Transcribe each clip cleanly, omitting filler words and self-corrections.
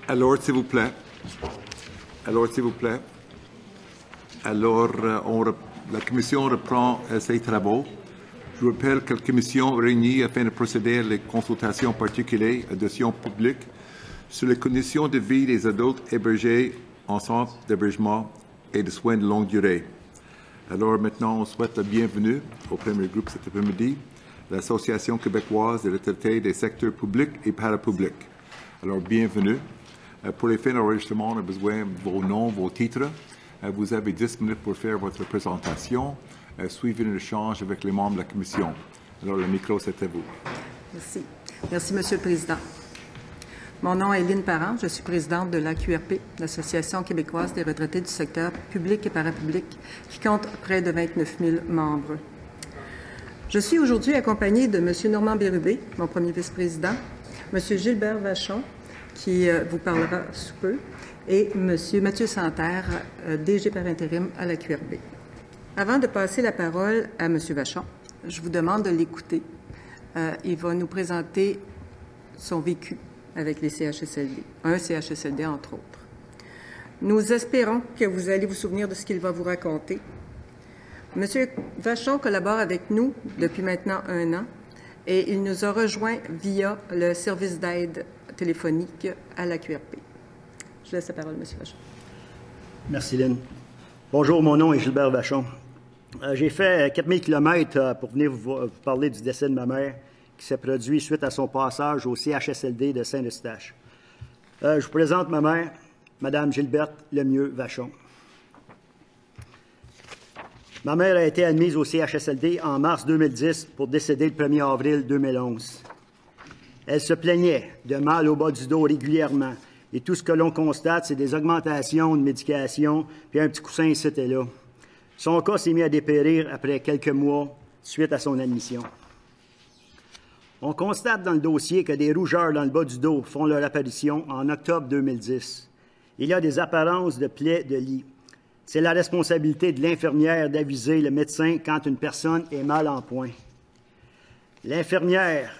Alors, s'il vous plaît. Alors, s'il vous plaît. Alors, la Commission reprend ses travaux. Je vous rappelle que la Commission réunit afin de procéder à les consultations particulières à dossiers publics sur les conditions de vie des adultes hébergés en centre d'hébergement et de soins de longue durée. Alors, maintenant, on souhaite la bienvenue au premier groupe cet après-midi, l'Association québécoise des retraités des secteurs publics et parapublics. Alors, bienvenue. Pour les fins d'enregistrement, on a besoin de vos noms, vos titres. Vous avez 10 minutes pour faire votre présentation. Suivez un échange avec les membres de la Commission. Alors, le micro, c'est à vous. Merci. Merci, Monsieur le Président. Mon nom est Lynne Parent. Je suis présidente de l'AQRP, l'Association québécoise des retraités du secteur public et parapublic, qui compte près de 29 000 membres. Je suis aujourd'hui accompagnée de M. Normand Bérubé, mon premier vice-président, M. Gilbert Vachon, qui vous parlera sous peu, et M. Mathieu Santerre, DG par intérim à l'AQRP. Avant de passer la parole à M. Vachon, je vous demande de l'écouter. Il va nous présenter son vécu avec les CHSLD, un CHSLD entre autres. Nous espérons que vous allez vous souvenir de ce qu'il va vous raconter. M. Vachon collabore avec nous depuis maintenant 1 an et il nous a rejoints via le service d'aide téléphonique à l'AQRP. Je laisse la parole à M. Vachon. Merci, Lynne. Bonjour, mon nom est Gilbert Vachon. J'ai fait 4000 km pour venir vous parler du décès de ma mère qui s'est produit suite à son passage au CHSLD de Saint-Eustache. Je vous présente ma mère, Mme Gilberte Lemieux Vachon. Ma mère a été admise au CHSLD en mars 2010 pour décéder le 1er avril 2011. Elle se plaignait de mal au bas du dos régulièrement et tout ce que l'on constate, c'est des augmentations de médication puis un petit coussin ici et là. Son cas s'est mis à dépérir après quelques mois suite à son admission. On constate dans le dossier que des rougeurs dans le bas du dos font leur apparition en octobre 2010. Il y a des apparences de plaies de lit. C'est la responsabilité de l'infirmière d'aviser le médecin quand une personne est mal en point. L'infirmière,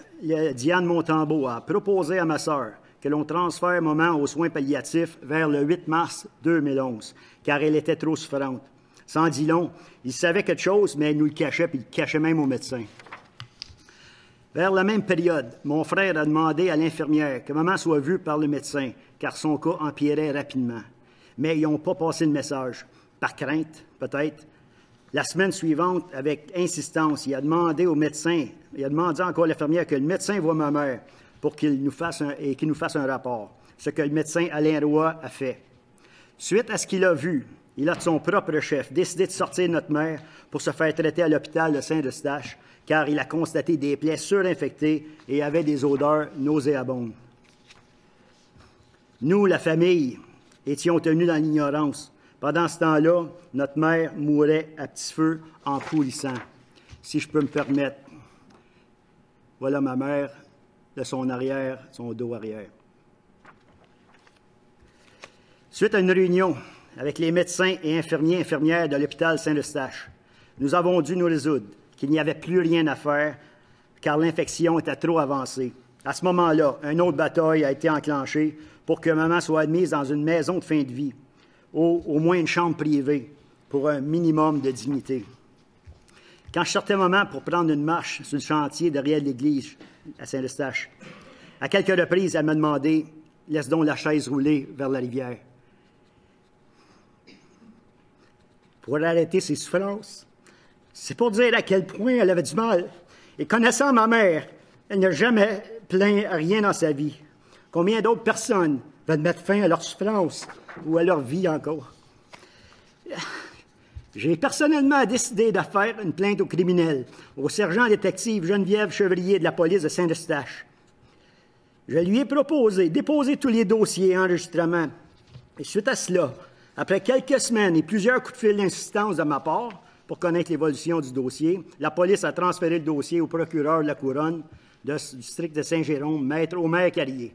Diane Montembeault, a proposé à ma sœur que l'on transfère maman aux soins palliatifs vers le 8 mars 2011, car elle était trop souffrante. Sans dit long, il savait quelque chose, mais elle nous le cachait, puis il le cachait même au médecin. Vers la même période, mon frère a demandé à l'infirmière que maman soit vue par le médecin, car son cas empirait rapidement. Mais ils n'ont pas passé le message. Par crainte, peut-être. La semaine suivante, avec insistance, il a demandé au médecin, il a demandé encore à l'infirmière que le médecin voie ma mère pour qu'il nous fasse un rapport, ce que le médecin Alain Roy a fait. Suite à ce qu'il a vu, il a de son propre chef décidé de sortir notre mère pour se faire traiter à l'hôpital de Saint-Eustache, car il a constaté des plaies surinfectées et avait des odeurs nauséabondes. Nous, la famille, étions tenus dans l'ignorance. Pendant ce temps-là, notre mère mourait à petit feu en coulissant. Si je peux me permettre, voilà ma mère de son arrière, son dos arrière. Suite à une réunion avec les médecins et infirmières de l'hôpital Saint-Eustache, nous avons dû nous résoudre qu'il n'y avait plus rien à faire car l'infection était trop avancée. À ce moment-là, une autre bataille a été enclenchée pour que maman soit admise dans une maison de fin de vie, au moins une chambre privée, pour un minimum de dignité. Quand je sortais maman pour prendre une marche sur le chantier derrière l'église à Saint-Eustache, à quelques reprises, elle m'a demandé « Laisse donc la chaise rouler vers la rivière. » Pour arrêter ses souffrances, c'est pour dire à quel point elle avait du mal. Et connaissant ma mère, elle n'a jamais plaint à rien dans sa vie. Combien d'autres personnes veulent mettre fin à leur souffrance ou à leur vie encore? J'ai personnellement décidé de faire une plainte au criminel, au sergent détective Geneviève Chevrier de la police de Saint-Eustache. Je lui ai proposé de déposer tous les dossiers et enregistrements. Et suite à cela, après quelques semaines et plusieurs coups de fil d'insistance de ma part pour connaître l'évolution du dossier, la police a transféré le dossier au procureur de la Couronne du district de Saint-Jérôme, maître Omer Carrier,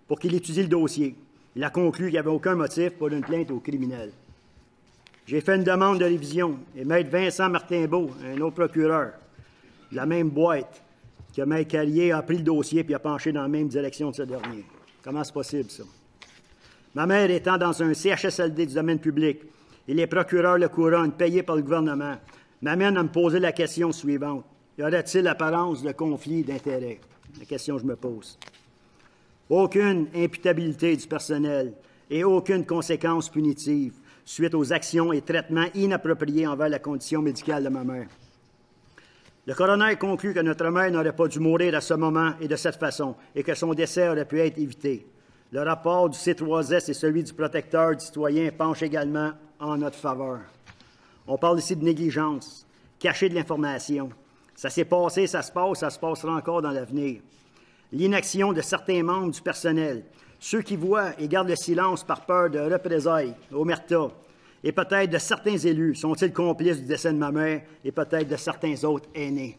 pour qu'il étudie le dossier. Il a conclu qu'il n'y avait aucun motif pour une plainte au criminel. J'ai fait une demande de révision et maître Vincent Martin-Beau, un autre procureur, de la même boîte, que maître Carrier a pris le dossier et a penché dans la même direction de ce dernier. Comment c'est possible, ça? Ma mère étant dans un CHSLD du domaine public et les procureurs le couronne, payés par le gouvernement, m'amènent à me poser la question suivante. Y aurait-il apparence de conflit d'intérêts? La question que je me pose. Aucune imputabilité du personnel et aucune conséquence punitive suite aux actions et traitements inappropriés envers la condition médicale de ma mère. Le coroner conclut que notre mère n'aurait pas dû mourir à ce moment et de cette façon et que son décès aurait pu être évité. Le rapport du C3S et celui du protecteur du citoyen penchent également en notre faveur. On parle ici de négligence, cacher de l'information. Ça s'est passé, ça se passe, ça se passera encore dans l'avenir. L'inaction de certains membres du personnel, ceux qui voient et gardent le silence par peur de représailles, omerta, et peut-être de certains élus, sont-ils complices du décès de ma mère et peut-être de certains autres aînés.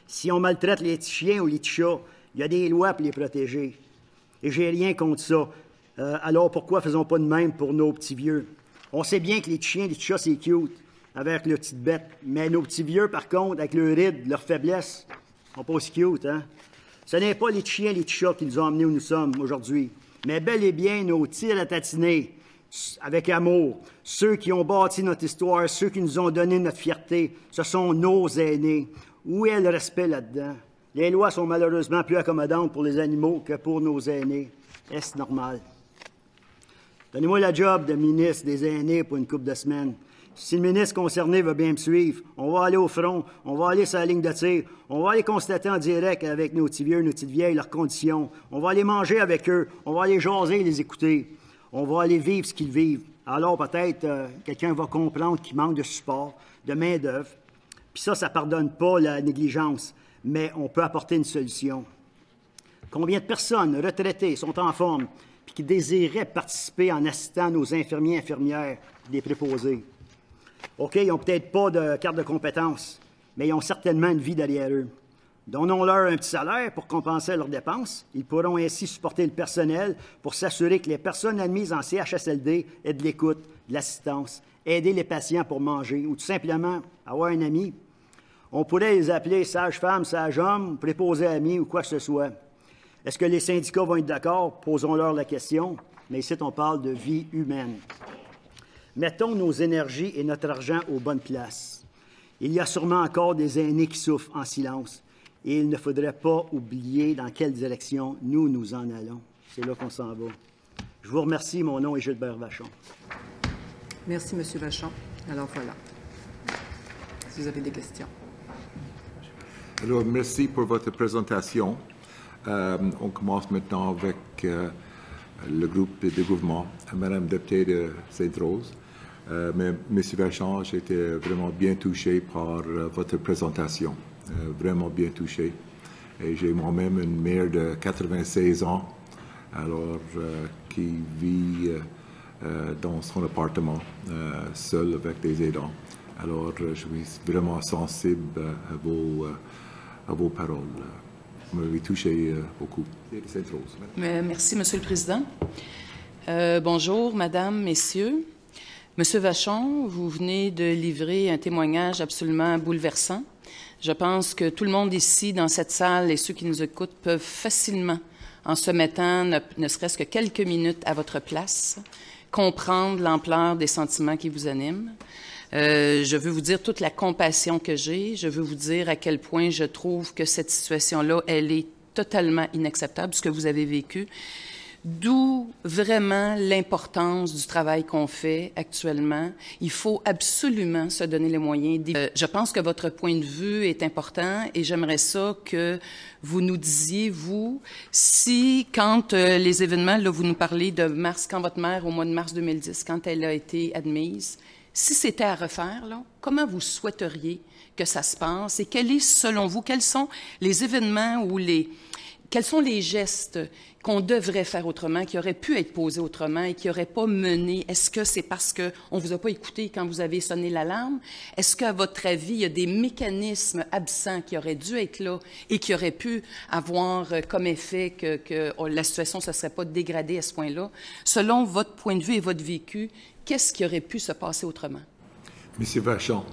Si on maltraite les petits chiens ou les petits chats, il y a des lois pour les protéger. Et j'ai rien contre ça. Alors pourquoi faisons pas de même pour nos petits vieux? On sait bien que les petits chiens, les petits chats, c'est cute, avec leurs petites bêtes. Mais nos petits vieux, par contre, avec leurs rides, leurs faiblesses, sont pas aussi cute, hein? Ce n'est pas les petits chiens, les petits chats qui nous ont emmenés où nous sommes aujourd'hui, mais bel et bien nos tirs à tatiner, avec amour. Ceux qui ont bâti notre histoire, ceux qui nous ont donné notre fierté, ce sont nos aînés. Où est le respect là-dedans? Les lois sont malheureusement plus accommodantes pour les animaux que pour nos aînés. Est-ce normal? Donnez-moi la job de ministre des aînés pour une couple de semaines. Si le ministre concerné veut bien me suivre, on va aller au front, on va aller sur la ligne de tir, on va aller constater en direct avec nos petits vieux, nos petites vieilles, leurs conditions. On va aller manger avec eux, on va aller jaser et les écouter. On va aller vivre ce qu'ils vivent. Alors peut-être quelqu'un va comprendre qu'il manque de support, de main-d'œuvre. Puis ça ne pardonne pas la négligence, mais on peut apporter une solution. Combien de personnes retraitées sont en forme puis qui désiraient participer en assistant nos infirmiers et infirmières, des préposés? OK, ils n'ont peut-être pas de carte de compétence, mais ils ont certainement une vie derrière eux. Donnons-leur un petit salaire pour compenser leurs dépenses. Ils pourront ainsi supporter le personnel pour s'assurer que les personnes admises en CHSLD aient de l'écoute, de l'assistance, aider les patients pour manger ou tout simplement avoir un ami. On pourrait les appeler sage-femme, sage-homme, préposé amis ou quoi que ce soit. Est-ce que les syndicats vont être d'accord? Posons-leur la question. Mais ici, on parle de vie humaine. Mettons nos énergies et notre argent aux bonnes places. Il y a sûrement encore des aînés qui souffrent en silence. Et il ne faudrait pas oublier dans quelle direction nous en allons. C'est là qu'on s'en va. Je vous remercie. Mon nom est Gilbert Vachon. Merci, M. Vachon. Alors voilà. Si vous avez des questions. Alors, merci pour votre présentation. On commence maintenant avec le groupe de gouvernement. Madame députée de Sainte-Rose. Mais M. Vachon, j'ai été vraiment bien touché par votre présentation. Vraiment bien touché. Et j'ai moi-même une mère de 96 ans, alors qui vit dans son appartement, seule avec des aidants. Alors, je suis vraiment sensible à vos paroles. Vous m'avez touché beaucoup. C'est Rose. Merci, Monsieur le Président. Bonjour, Madame, Messieurs. Monsieur Vachon, vous venez de livrer un témoignage absolument bouleversant. Je pense que tout le monde ici, dans cette salle, et ceux qui nous écoutent, peuvent facilement, en se mettant ne serait-ce que quelques minutes à votre place, comprendre l'ampleur des sentiments qui vous animent. Je veux vous dire toute la compassion que j'ai. Je veux vous dire à quel point je trouve que cette situation-là, elle est totalement inacceptable, ce que vous avez vécu. D'où vraiment l'importance du travail qu'on fait actuellement. Il faut absolument se donner les moyens. Je pense que votre point de vue est important et j'aimerais ça que vous nous disiez, vous, si quand les événements, là, vous nous parlez de mars, quand votre mère, au mois de mars 2010, quand elle a été admise, si c'était à refaire, là, comment vous souhaiteriez que ça se passe et quel est, selon vous, quels sont les événements ou quels sont les gestes qu'on devrait faire autrement, qui auraient pu être posés autrement et qui n'auraient pas mené? Est-ce que c'est parce qu'on ne vous a pas écouté quand vous avez sonné l'alarme? Est-ce qu'à votre avis, il y a des mécanismes absents qui auraient dû être là et qui auraient pu avoir comme effet que la situation ne se serait pas dégradée à ce point-là? Selon votre point de vue et votre vécu, qu'est-ce qui aurait pu se passer autrement? Monsieur Vachon.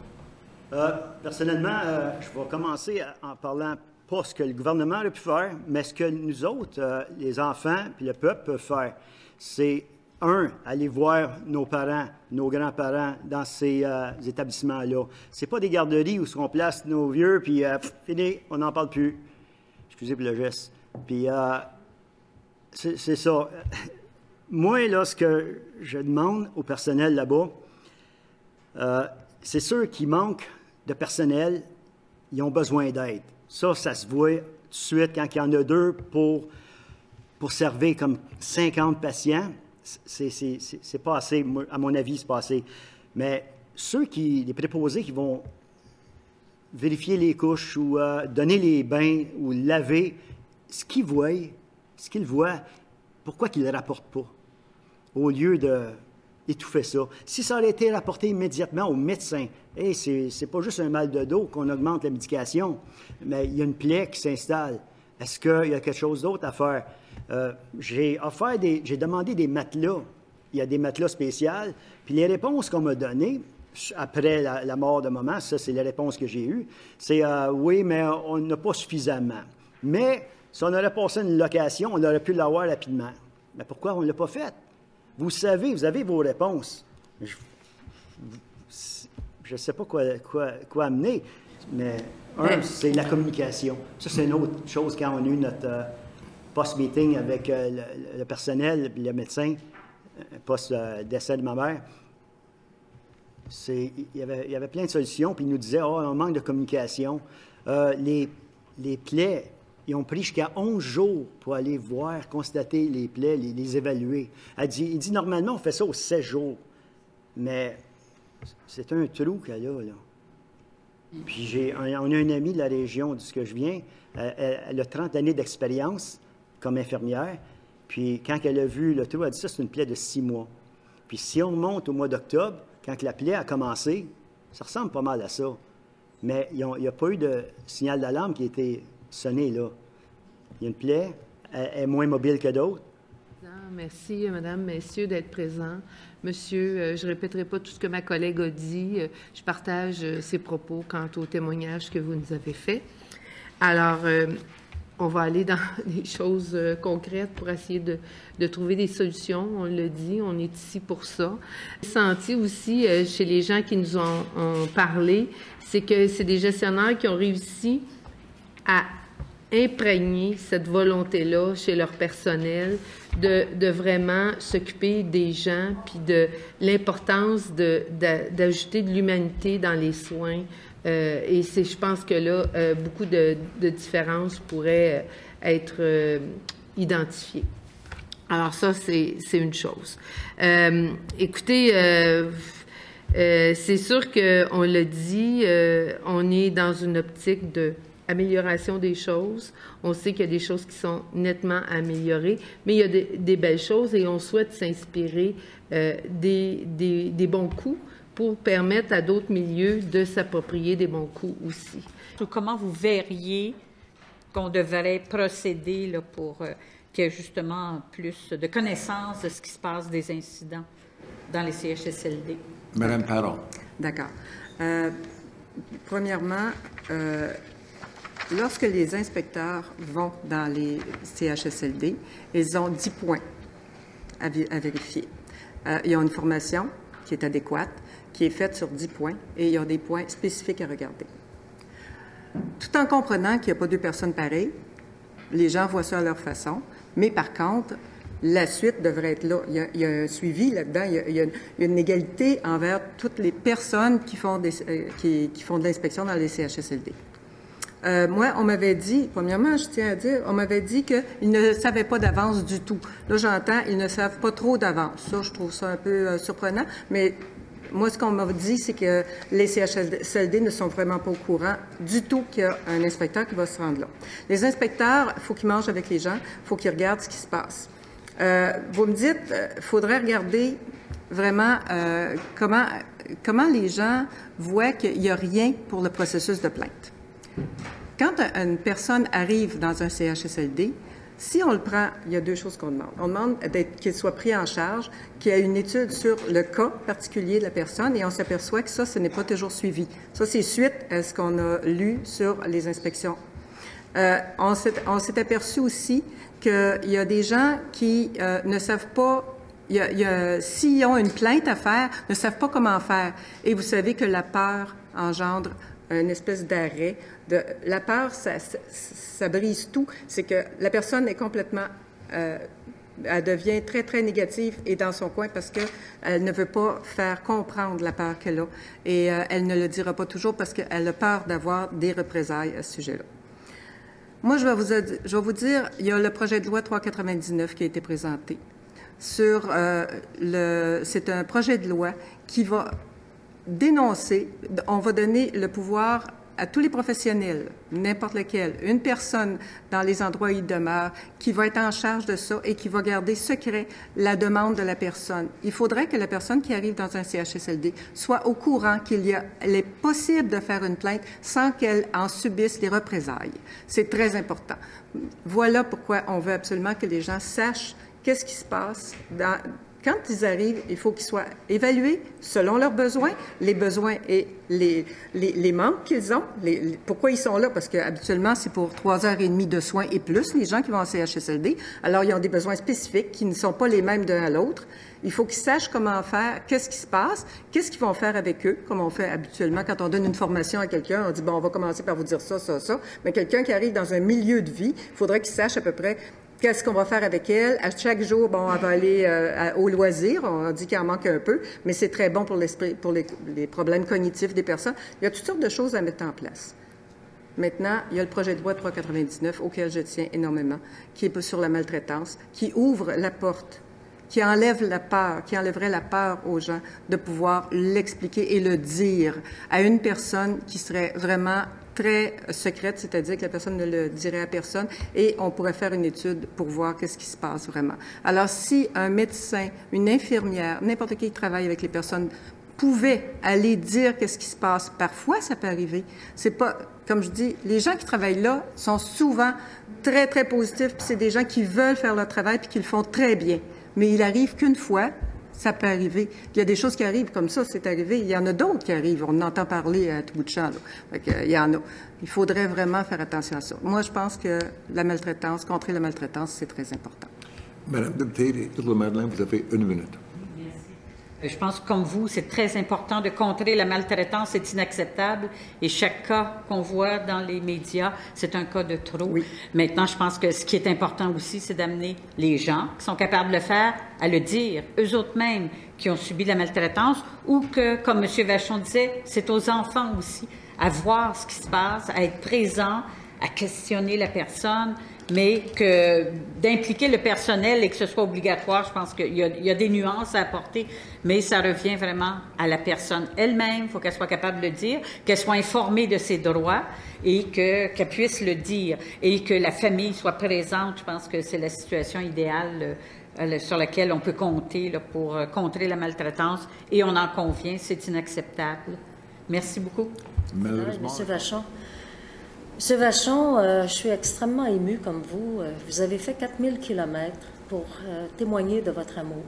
Personnellement, je vais commencer en parlant pas ce que le gouvernement aurait pu faire, mais ce que nous autres, les enfants puis le peuple peuvent faire. C'est, aller voir nos parents, nos grands-parents dans ces établissements-là. C'est pas des garderies où on place nos vieux, puis fini, on n'en parle plus. Excusez pour le geste. Puis c'est ça. Moi, là, ce que je demande au personnel là-bas, c'est sûr qu'il manque de personnel, ils ont besoin d'aide. Ça se voit tout de suite quand il y en a 2 pour servir comme 50 patients. C'est pas assez, à mon avis, c'est pas assez. Mais les préposés qui vont vérifier les couches ou donner les bains ou laver, ce qu'ils voient, pourquoi qu'ils ne le rapportent pas? Au lieu d'étouffer ça. Si ça aurait été rapporté immédiatement au médecin, c'est pas juste un mal de dos qu'on augmente la médication, mais il y a une plaie qui s'installe. Est-ce qu'il y a quelque chose d'autre à faire? J'ai demandé des matelas. Il y a des matelas spéciaux. Puis les réponses qu'on m'a données, après la mort de maman, ça, c'est les réponses que j'ai eues, c'est oui, mais on n'a pas suffisamment. Mais si on aurait passé une location, on aurait pu l'avoir rapidement. Mais pourquoi on ne l'a pas fait? Vous savez, vous avez vos réponses. Je ne sais pas quoi amener, mais c'est la communication. Ça, c'est une autre chose quand on a eu notre post-meeting avec le personnel, le médecin, post-décès de ma mère. Il y avait plein de solutions, puis il nous disait, on manque de communication. Les plaies, ils ont pris jusqu'à 11 jours pour aller voir, constater les plaies, les évaluer. Il dit, normalement, on fait ça aux 16 jours. Mais c'est un trou qu'elle a, là. Puis on a une amie de la région de ce que je viens. Elle a 30 années d'expérience comme infirmière. Puis quand elle a vu le trou, elle a dit, ça, c'est une plaie de 6 mois. Puis si on monte au mois d'octobre, quand la plaie a commencé, ça ressemble pas mal à ça. Mais il n'y a pas eu de signal d'alarme qui a été sonné, là. Il y a une plaie, elle est moins mobile que d'autres. Merci, Madame, Messieurs, d'être présents. Monsieur, je ne répéterai pas tout ce que ma collègue a dit. Je partage ses propos quant au témoignage que vous nous avez fait. Alors, on va aller dans des choses concrètes pour essayer de trouver des solutions. On l'a dit, on est ici pour ça. J'ai senti aussi chez les gens qui nous ont parlé, c'est que c'est des gestionnaires qui ont réussi à imprégner cette volonté-là chez leur personnel de vraiment s'occuper des gens, puis de l'importance d'ajouter de l'humanité dans les soins. Et je pense que là, beaucoup de différences pourraient être identifiées. Alors ça, c'est une chose. Écoutez, c'est sûr qu'on l'a dit, on est dans une optique d'amélioration des choses. On sait qu'il y a des choses qui sont nettement améliorées, mais il y a des belles choses et on souhaite s'inspirer des bons coups pour permettre à d'autres milieux de s'approprier des bons coups aussi. Comment vous verriez qu'on devrait procéder là, pour qu'il y ait justement plus de connaissance de ce qui se passe des incidents dans les CHSLD? Madame Parent. D'accord. Premièrement, lorsque les inspecteurs vont dans les CHSLD, ils ont 10 points à vérifier. Ils ont une formation qui est adéquate, qui est faite sur 10 points, et il y a des points spécifiques à regarder. Tout en comprenant qu'il n'y a pas 2 personnes pareilles, les gens voient ça à leur façon, mais par contre, la suite devrait être là. Il y a un suivi là-dedans, il y a une égalité envers toutes les personnes qui font de l'inspection dans les CHSLD. Moi, on m'avait dit, premièrement, je tiens à dire, on m'avait dit qu'ils ne savaient pas d'avance du tout. Là, j'entends, ils ne savent pas trop d'avance. Ça, je trouve ça un peu surprenant, mais moi, ce qu'on m'a dit, c'est que les CHSLD ne sont vraiment pas au courant du tout qu'il y a un inspecteur qui va se rendre là. Les inspecteurs, il faut qu'ils mangent avec les gens, il faut qu'ils regardent ce qui se passe. Vous me dites, il faudrait regarder vraiment comment les gens voient qu'il n'y a rien pour le processus de plainte. Quand une personne arrive dans un CHSLD, si on le prend, il y a 2 choses qu'on demande. On demande qu'il soit pris en charge, qu'il y ait une étude sur le cas particulier de la personne, et on s'aperçoit que ça, ce n'est pas toujours suivi. Ça, c'est suite à ce qu'on a lu sur les inspections. On s'est aperçu aussi qu'il y a des gens qui ne savent pas, s'ils ont une plainte à faire, ne savent pas comment faire. Et vous savez que la peur engendre une espèce d'arrêt. La peur, ça brise tout. C'est que la personne est complètement... elle devient très, très négative et dans son coin parce qu'elle ne veut pas faire comprendre la peur qu'elle a. Et elle ne le dira pas toujours parce qu'elle a peur d'avoir des représailles à ce sujet-là. Moi, je vais vous dire, il y a le projet de loi 399 qui a été présenté. C'est un projet de loi qui va dénoncer, on va donner le pouvoir à tous les professionnels, n'importe lequel, une personne dans les endroits où ils demeurent, qui va être en charge de ça et qui va garder secret la demande de la personne. Il faudrait que la personne qui arrive dans un CHSLD soit au courant qu'il est possible de faire une plainte sans qu'elle en subisse les représailles. C'est très important. Voilà pourquoi on veut absolument que les gens sachent qu'est-ce qui se passe quand ils arrivent, il faut qu'ils soient évalués selon leurs besoins, les besoins et les manques qu'ils ont. Pourquoi ils sont là? Parce qu'habituellement, c'est pour 3h30 de soins et plus, les gens qui vont en CHSLD. Alors, ils ont des besoins spécifiques qui ne sont pas les mêmes d'un à l'autre. Il faut qu'ils sachent comment faire, qu'est-ce qui se passe, qu'est-ce qu'ils vont faire avec eux, comme on fait habituellement quand on donne une formation à quelqu'un. On dit, bon, on va commencer par vous dire ça, ça, ça. Mais quelqu'un qui arrive dans un milieu de vie, il faudrait qu'il sache à peu près qu'est-ce qu'on va faire avec elle? À chaque jour, bon, elle va aller au loisir. On dit qu'il en manque un peu, mais c'est très bon pour l'esprit, pour les problèmes cognitifs des personnes. Il y a toutes sortes de choses à mettre en place. Maintenant, il y a le projet de loi 399 auquel je tiens énormément, qui est sur la maltraitance, qui ouvre la porte, qui enlève la peur, qui enlèverait la peur aux gens de pouvoir l'expliquer et le dire à une personne qui serait vraiment très secrète, c'est-à-dire que la personne ne le dirait à personne et on pourrait faire une étude pour voir qu'est-ce qui se passe vraiment. Alors, si un médecin, une infirmière, n'importe qui travaille avec les personnes pouvait aller dire qu'est-ce qui se passe, parfois ça peut arriver. C'est pas, comme je dis, les gens qui travaillent là sont souvent très, très positifs, puis c'est des gens qui veulent faire leur travail puis qui le font très bien. Mais il arrive qu'une fois, ça peut arriver. Il y a des choses qui arrivent comme ça, c'est arrivé. Il y en a d'autres qui arrivent. On entend parler à tout bout de champ. Il y en a. Il faudrait vraiment faire attention à ça. Moi, je pense que la maltraitance, contrer la maltraitance, c'est très important. Madame Depté, Madeleine, vous avez 1 minute. Je pense que, comme vous, c'est très important de contrer la maltraitance, c'est inacceptable. Et chaque cas qu'on voit dans les médias, c'est un cas de trop. Oui. Maintenant, je pense que ce qui est important aussi, c'est d'amener les gens qui sont capables de le faire à le dire, eux autres mêmes qui ont subi la maltraitance, ou que, comme M. Vachon disait, c'est aux enfants aussi à voir ce qui se passe, à être présents, à questionner la personne, mais que d'impliquer le personnel et que ce soit obligatoire, je pense qu'il y a des nuances à apporter, mais ça revient vraiment à la personne elle-même. Il faut qu'elle soit capable de le dire, qu'elle soit informée de ses droits et qu'elle puisse le dire et que la famille soit présente. Je pense que c'est la situation idéale sur laquelle on peut compter là, pour contrer la maltraitance et on en convient, c'est inacceptable. Merci beaucoup. Monsieur Vachon. Monsieur Vachon, je suis extrêmement émue comme vous. Vous avez fait 4000 kilomètres pour témoigner de votre amour,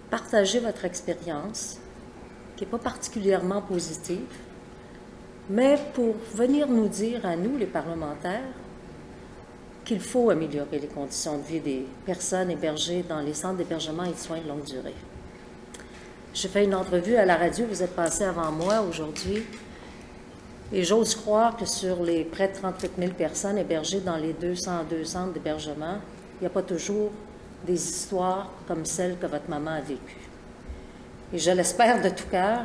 partager votre expérience, qui n'est pas particulièrement positive, mais pour venir nous dire à nous, les parlementaires, qu'il faut améliorer les conditions de vie des personnes hébergées dans les centres d'hébergement et de soins de longue durée. J'ai fait une entrevue à la radio, vous êtes passé avant moi aujourd'hui, et j'ose croire que sur les près de 38 000 personnes hébergées dans les 202 centres d'hébergement, il n'y a pas toujours des histoires comme celle que votre maman a vécue. Et je l'espère de tout cœur,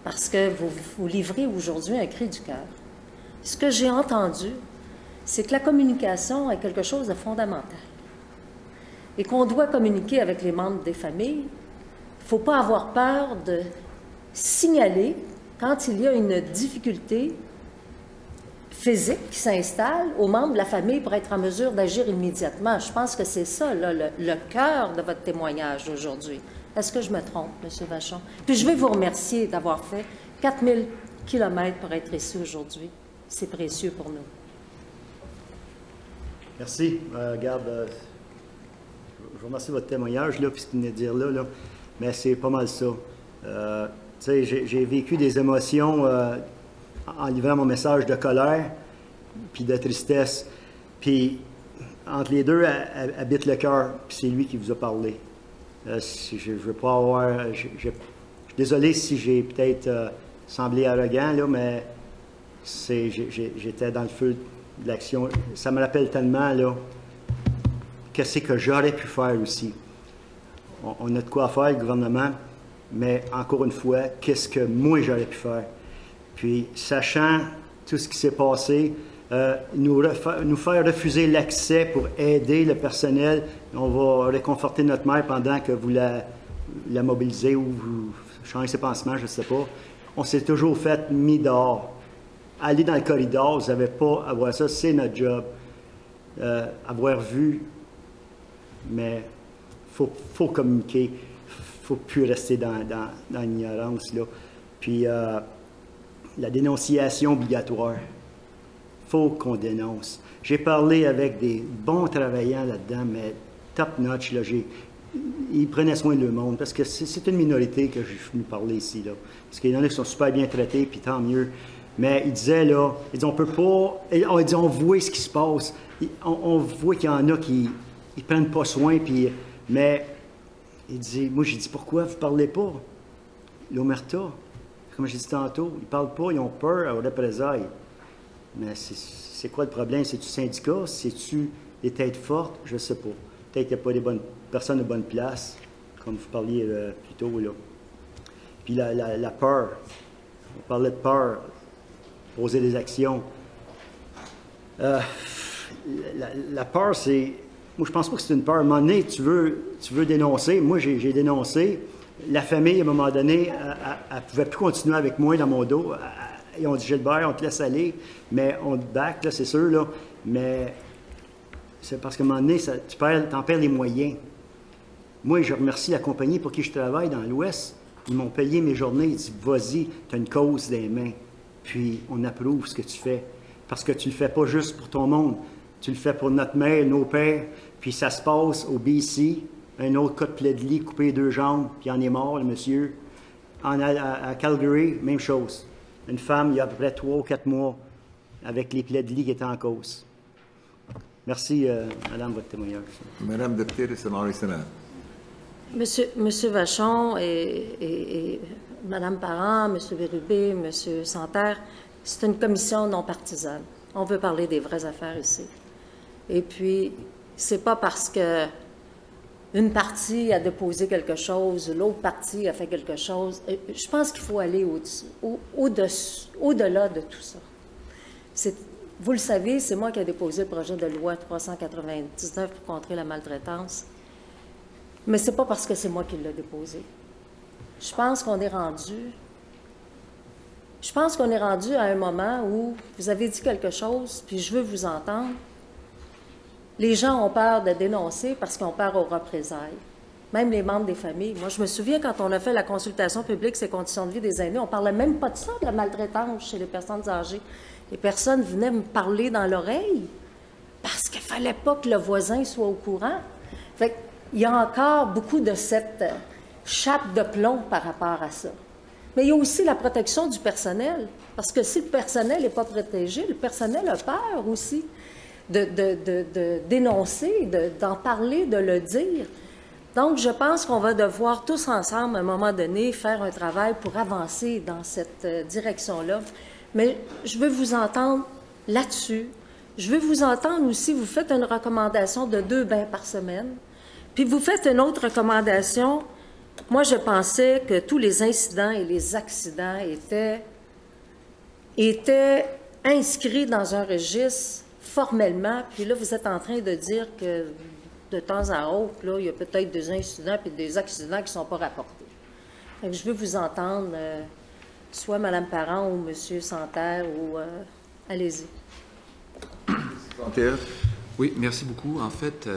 parce que vous livrez aujourd'hui un cri du cœur. Ce que j'ai entendu, c'est que la communication est quelque chose de fondamental et qu'on doit communiquer avec les membres des familles. Il ne faut pas avoir peur de signaler quand il y a une difficulté physique qui s'installe aux membres de la famille pour être en mesure d'agir immédiatement. Je pense que c'est ça, là, le cœur de votre témoignage aujourd'hui. Est-ce que je me trompe, M. Vachon? Puis je vais vous remercier d'avoir fait 4000 kilomètres pour être ici aujourd'hui. C'est précieux pour nous. Merci. Regarde, je vous remercie de votre témoignage, là, puis ce que vous venez de dire là, mais c'est pas mal ça. Tu sais, j'ai vécu des émotions en livrant mon message de colère, puis de tristesse. Puis entre les deux habite le cœur, puis c'est lui qui vous a parlé. Je ne veux pas avoir... Je suis désolé si j'ai peut-être semblé arrogant, là, mais j'étais dans le feu de l'action. Ça me rappelle tellement, là, qu'est-ce que j'aurais pu faire aussi. On a de quoi faire, le gouvernement, mais encore une fois, qu'est-ce que moi j'aurais pu faire? Puis, sachant tout ce qui s'est passé, nous faire refuser l'accès pour aider le personnel, on va réconforter notre mère pendant que vous la mobilisez ou vous changez ses pansements, je ne sais pas. On s'est toujours fait mis dehors. Aller dans le corridor, vous n'avez pas à voir ça, c'est notre job. Avoir vu, mais il faut communiquer, il ne faut plus rester dans l'ignorance, là. Puis, la dénonciation obligatoire. Il faut qu'on dénonce. J'ai parlé avec des bons travaillants là-dedans, mais top-notch, là, ils prenaient soin de leur monde, parce que c'est une minorité que je suis venu parler ici, là. Parce qu'il y en a qui sont super bien traités, puis tant mieux. Mais ils disaient, là, ils disaient, on peut pas... on voit ce qui se passe. On voit qu'il y en a qui ne prennent pas soin, puis... Mais, moi, j'ai dit, pourquoi vous ne parlez pas? L'Omerta, comme j'ai dit tantôt, ils ne parlent pas, ils ont peur aux représailles. Mais c'est quoi le problème? C'est-tu syndicat? C'est-tu des têtes fortes? Je ne sais pas. Peut-être qu'il n'y a pas des bonnes personnes de bonne place, comme vous parliez plus tôt, là. Puis la peur. On parlait de peur. Poser des actions. La peur, c'est... Moi, je pense pas que c'est une peur. À un moment donné, tu veux dénoncer. Moi, j'ai dénoncé. La famille, à un moment donné, elle ne pouvait plus continuer avec moi dans mon dos. Ils ont dit, Gilbert, on te laisse aller, mais on te back, là, c'est sûr, là. Mais c'est parce qu'à un moment donné, tu t'en perds les moyens. Moi, je remercie la compagnie pour qui je travaille dans l'Ouest. Ils m'ont payé mes journées. Ils disent, vas-y, tu as une cause dans les mains. Puis, on approuve ce que tu fais. Parce que tu ne le fais pas juste pour ton monde. Tu le fais pour notre mère, nos pères. Puis, ça se passe au BC. Un autre cas de plaie de lit, coupé 2 jambes, puis il en est mort, le monsieur. À Calgary, même chose. Une femme, il y a à peu près 3 ou 4 mois, avec les plaies de lit qui étaient en cause. Merci, Madame, votre témoignage. Madame députée de Saint-Henri-Sénat. Monsieur Vachon et Madame Parent, Monsieur Bérubé, Monsieur Santerre, c'est une commission non partisane. On veut parler des vraies affaires ici. Et puis, c'est pas parce que une partie a déposé quelque chose, l'autre partie a fait quelque chose. Je pense qu'il faut aller au-delà de tout ça. Vous le savez, c'est moi qui ai déposé le projet de loi 399 pour contrer la maltraitance. Mais ce n'est pas parce que c'est moi qui l'ai déposé. Je pense qu'on est rendu à un moment où vous avez dit quelque chose, puis je veux vous entendre. Les gens ont peur de dénoncer parce qu'ils ont peur aux représailles. Même les membres des familles. Moi, je me souviens quand on a fait la consultation publique sur les conditions de vie des aînés, on ne parlait même pas de ça, de la maltraitance chez les personnes âgées. Les personnes venaient me parler dans l'oreille parce qu'il ne fallait pas que le voisin soit au courant. Fait qu'il y a encore beaucoup de cette chape de plomb par rapport à ça. Mais il y a aussi la protection du personnel. Parce que si le personnel n'est pas protégé, le personnel a peur aussi de dénoncer, d'en parler, de le dire. Donc, je pense qu'on va devoir tous ensemble, à un moment donné, faire un travail pour avancer dans cette direction-là. Mais je veux vous entendre là-dessus. Je veux vous entendre aussi, vous faites une recommandation de 2 bains par semaine, puis vous faites une autre recommandation. Moi, je pensais que tous les incidents et les accidents étaient inscrits dans un registre formellement, puis là, vous êtes en train de dire que de temps à autre, là, il y a peut-être des incidents et des accidents qui ne sont pas rapportés. Donc, je veux vous entendre, soit Mme Parent ou M. Santerre, ou allez-y. Santerre. Oui, merci beaucoup. En fait,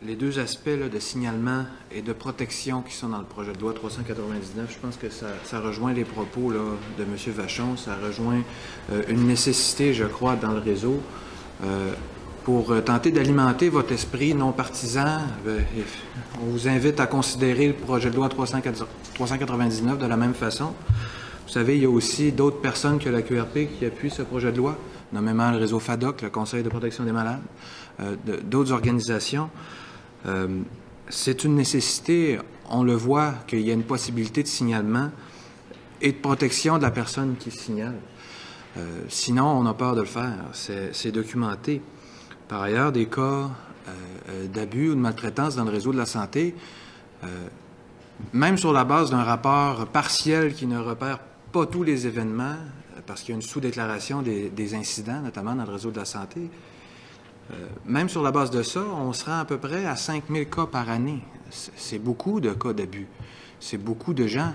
les 2 aspects là, de signalement et de protection qui sont dans le projet de loi 399, je pense que ça rejoint les propos là, de M. Vachon, ça rejoint une nécessité, je crois, dans le réseau. Pour tenter d'alimenter votre esprit non partisan, on vous invite à considérer le projet de loi 399 de la même façon. Vous savez, il y a aussi d'autres personnes que la QRP qui appuient ce projet de loi, nommément le réseau FADOC, le Conseil de protection des malades, d'autres organisations. C'est une nécessité, on le voit, qu'il y a une possibilité de signalement et de protection de la personne qui signale. Sinon, on a peur de le faire. C'est documenté. Par ailleurs, des cas d'abus ou de maltraitance dans le réseau de la santé, même sur la base d'un rapport partiel qui ne repère pas tous les événements, parce qu'il y a une sous-déclaration des incidents, notamment dans le réseau de la santé, même sur la base de ça, on se rend à peu près à 5000 cas par année. C'est beaucoup de cas d'abus. C'est beaucoup de gens.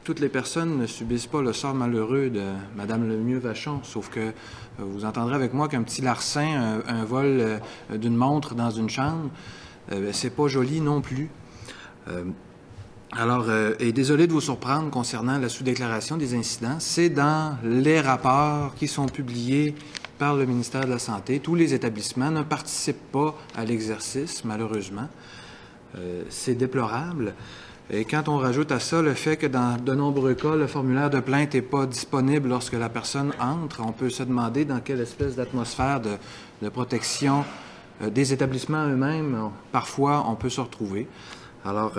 Toutes les personnes ne subissent pas le sort malheureux de Mme Lemieux-Vachon, sauf que vous entendrez avec moi qu'un petit larcin, un vol d'une montre dans une chambre, c'est pas joli non plus. Et désolé de vous surprendre concernant la sous-déclaration des incidents, c'est dans les rapports qui sont publiés par le ministère de la Santé. Tous les établissements ne participent pas à l'exercice, malheureusement. C'est déplorable. Et quand on rajoute à ça le fait que dans de nombreux cas, le formulaire de plainte n'est pas disponible lorsque la personne entre, on peut se demander dans quelle espèce d'atmosphère de protection des établissements eux-mêmes, parfois, on peut se retrouver. Alors,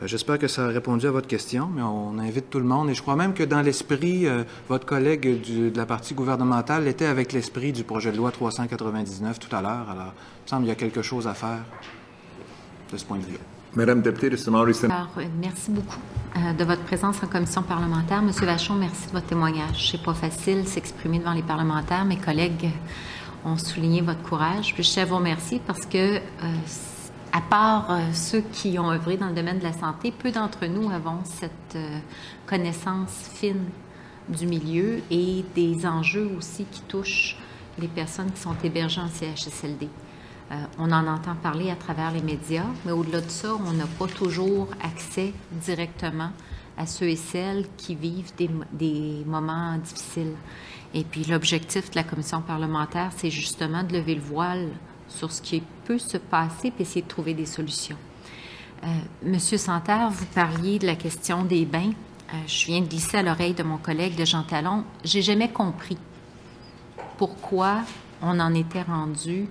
j'espère que ça a répondu à votre question, mais on invite tout le monde. Et je crois même que dans l'esprit, votre collègue de la partie gouvernementale était avec l'esprit du projet de loi 399 tout à l'heure. Alors, il me semble qu'il y a quelque chose à faire de ce point de vue-là. Madame députée de Saint-Maurice. Merci beaucoup de votre présence en commission parlementaire. Monsieur Vachon, merci de votre témoignage. C'est pas facile de s'exprimer devant les parlementaires. Mes collègues ont souligné votre courage. Puis je tiens à vous remercier parce que, à part ceux qui ont œuvré dans le domaine de la santé, peu d'entre nous avons cette connaissance fine du milieu et des enjeux aussi qui touchent les personnes qui sont hébergées en CHSLD. On en entend parler à travers les médias, mais au-delà de ça, on n'a pas toujours accès directement à ceux et celles qui vivent des moments difficiles. Et puis l'objectif de la commission parlementaire, c'est justement de lever le voile sur ce qui peut se passer et essayer de trouver des solutions. Monsieur Santerre, vous parliez de la question des bains. Je viens de glisser à l'oreille de mon collègue de Jean Talon. J'ai jamais compris pourquoi on en était rendu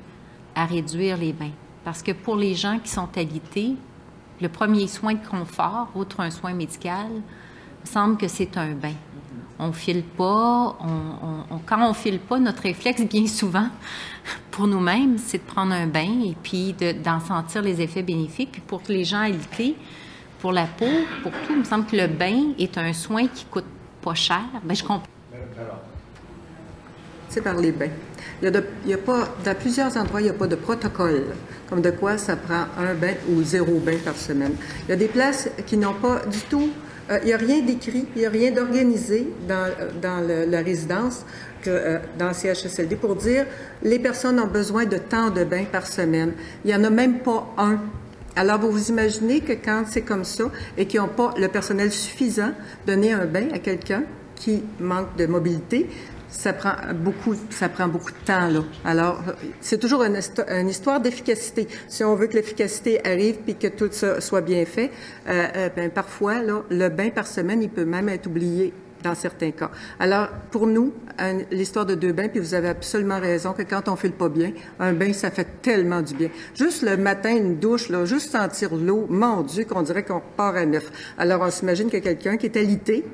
à réduire les bains. Parce que pour les gens qui sont alités, le premier soin de confort, outre un soin médical, il semble que c'est un bain. On file pas, quand on file pas, notre réflexe, bien souvent, pour nous-mêmes, c'est de prendre un bain et puis d'en sentir les effets bénéfiques. Puis pour les gens alités, pour la peau, pour tout, il me semble que le bain est un soin qui coûte pas cher. Bien, je comprends. C'est par les bains. Il y a pas, dans plusieurs endroits, il n'y a pas de protocole, comme de quoi ça prend un bain ou 0 bain par semaine. Il y a des places qui n'ont pas du tout, il n'y a rien d'écrit, il n'y a rien d'organisé dans la résidence, dans le CHSLD, pour dire les personnes ont besoin de tant de bains par semaine. Il n'y en a même pas un. Alors, vous vous imaginez que quand c'est comme ça et qu'ils n'ont pas le personnel suffisant, donner un bain à quelqu'un qui manque de mobilité, ça prend beaucoup de temps, là. Alors, c'est toujours une histoire d'efficacité. Si on veut que l'efficacité arrive puis que tout ça soit bien fait, parfois, là, le bain par semaine, il peut même être oublié dans certains cas. Alors, pour nous, l'histoire de 2 bains, puis vous avez absolument raison que quand on file pas bien, un bain, ça fait tellement du bien. Juste le matin, une douche, là, juste sentir l'eau, mon Dieu, qu'on dirait qu'on repart à neuf. Alors, on s'imagine que quelqu'un qui est alité,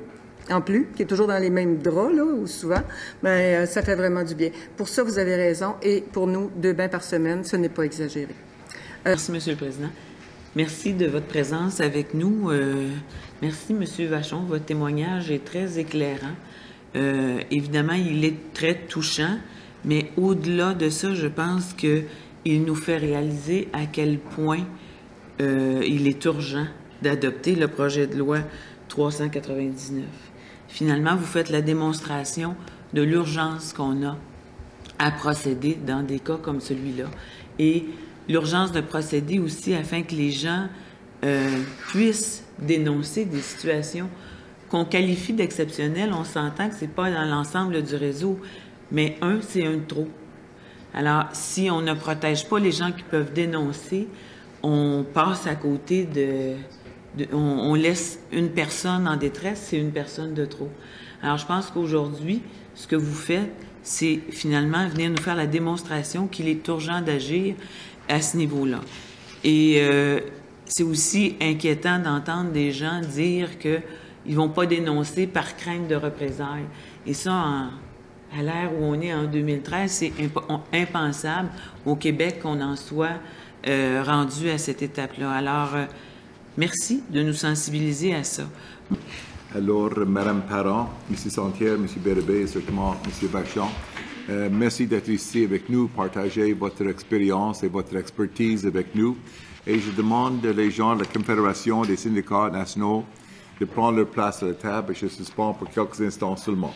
en plus, qui est toujours dans les mêmes draps, là, ou souvent, mais ça fait vraiment du bien. Pour ça, vous avez raison. Et pour nous, 2 bains par semaine, ce n'est pas exagéré. Merci, Monsieur le Président. Merci de votre présence avec nous. Merci, Monsieur Vachon. Votre témoignage est très éclairant. Évidemment, il est très touchant, mais au-delà de ça, je pense qu'il nous fait réaliser à quel point il est urgent d'adopter le projet de loi 399. Finalement, vous faites la démonstration de l'urgence qu'on a à procéder dans des cas comme celui-là. Et l'urgence de procéder aussi afin que les gens puissent dénoncer des situations qu'on qualifie d'exceptionnelles. On s'entend que c'est pas dans l'ensemble du réseau, mais c'est un de trop. Alors, si on ne protège pas les gens qui peuvent dénoncer, on passe à côté on laisse une personne en détresse, c'est une personne de trop. Alors, je pense qu'aujourd'hui, ce que vous faites, c'est finalement venir nous faire la démonstration qu'il est urgent d'agir à ce niveau-là. Et c'est aussi inquiétant d'entendre des gens dire qu'ils ne vont pas dénoncer par crainte de représailles. Et ça, à l'ère où on est en 2013, c'est impensable au Québec qu'on en soit rendu à cette étape-là. Alors, merci de nous sensibiliser à ça. Alors, Mme Parent, M. Santerre, M. Bérubé et certainement M. Vachon, merci d'être ici avec nous, partager votre expérience et votre expertise avec nous. Et je demande les gens de la Confédération des syndicats nationaux de prendre leur place à la table et je suspends pour quelques instants seulement.